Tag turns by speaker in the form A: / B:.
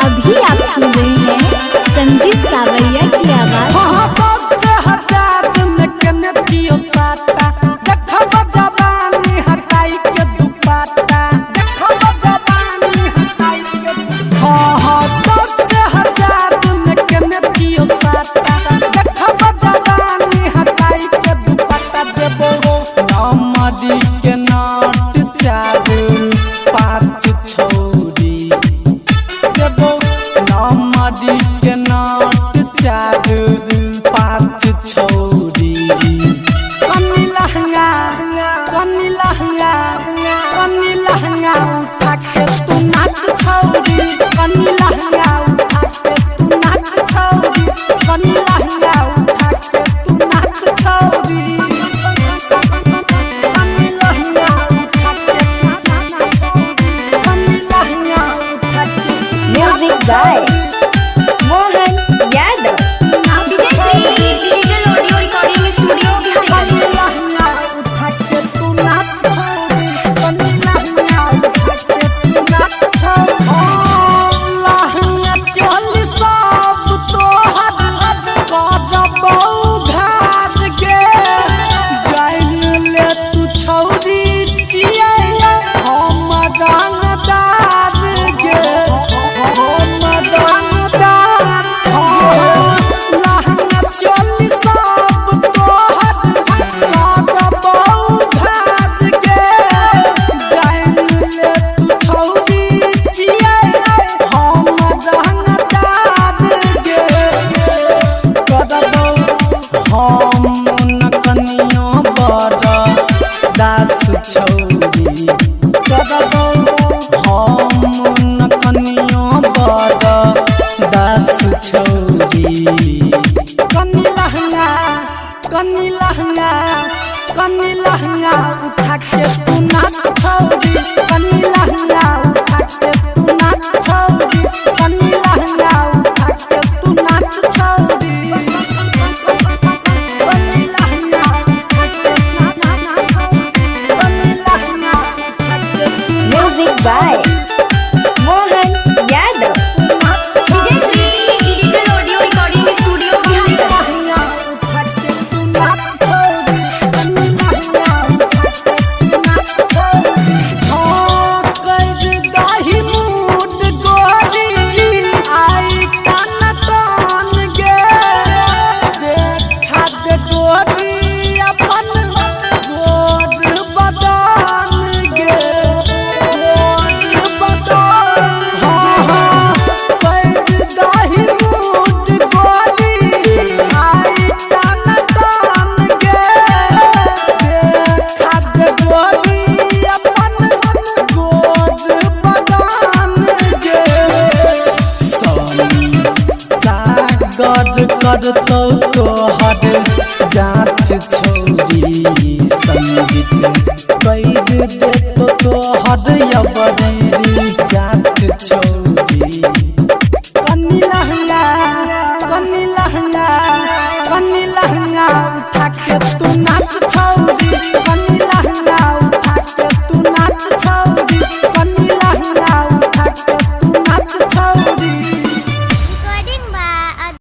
A: अभी आप सुन रहे हैं संजीत सावरिया की आवाज।
B: उठा के तू नाच छौरी, कनी लहंगा उठा के तू नाच छौरी, कनी लहंगा उठा के तू नाच छौरी, कनी लहंगा उठा के नाच छौरी, कनी लहंगा उठा के।
C: Music by Mohan Yadav.
A: DJ Shri digital audio recording studio
B: कनी लहंगा उठा के तू नाच छौरी, कनी लहंगा उठा के तू नाच छौरी। लहंगा चोली सब तोहर करबौ घर गे, जान ले तू छौरी चियै हम रंगदार गे, हम रंगदार। लहंगा चोली सब तोहर करबौ घर गे, जान ले तू छौरी चियै हम रंगदार गे, करबौ हम न कनियो बड़ दास छौरी, करबौ हम न कनियो बड़ दास छौरी। कनी लहंगा, कनी लहंगा, कनी लहंगा उठा के तू नाच छौरी, कनी लहंगा उठा के तू नाच छौरी, कनी लहंगा उठा के तू नाच छौरी, कनी लहंगा उठा के नाच छौरी, कनी लहंगा उठा के तू
C: music by Mohan Yadav.
A: DJ Shri digital audio recording studio
B: lehenga उठा के तू नाच छौरी, कनी लहंगा उठा के तू नाच छौरी। हाँ कर दही मूड गोरी आई टन टन गे, देखा दे गोरी अपन गोर बदन गे, गोर बदन। हाँ कर दही मूड गोरी आई टन टन गे, देखा दे गोरी अपन गोर बदन गे। सानी सागर करतौ तोहर जांच छौरी, संजीत कर देतो तोहर अबरी जांच छौरी। कनी लहंगा, कनी लहंगा, कनी लहंगा उठा के तू नाच छौरी, कनी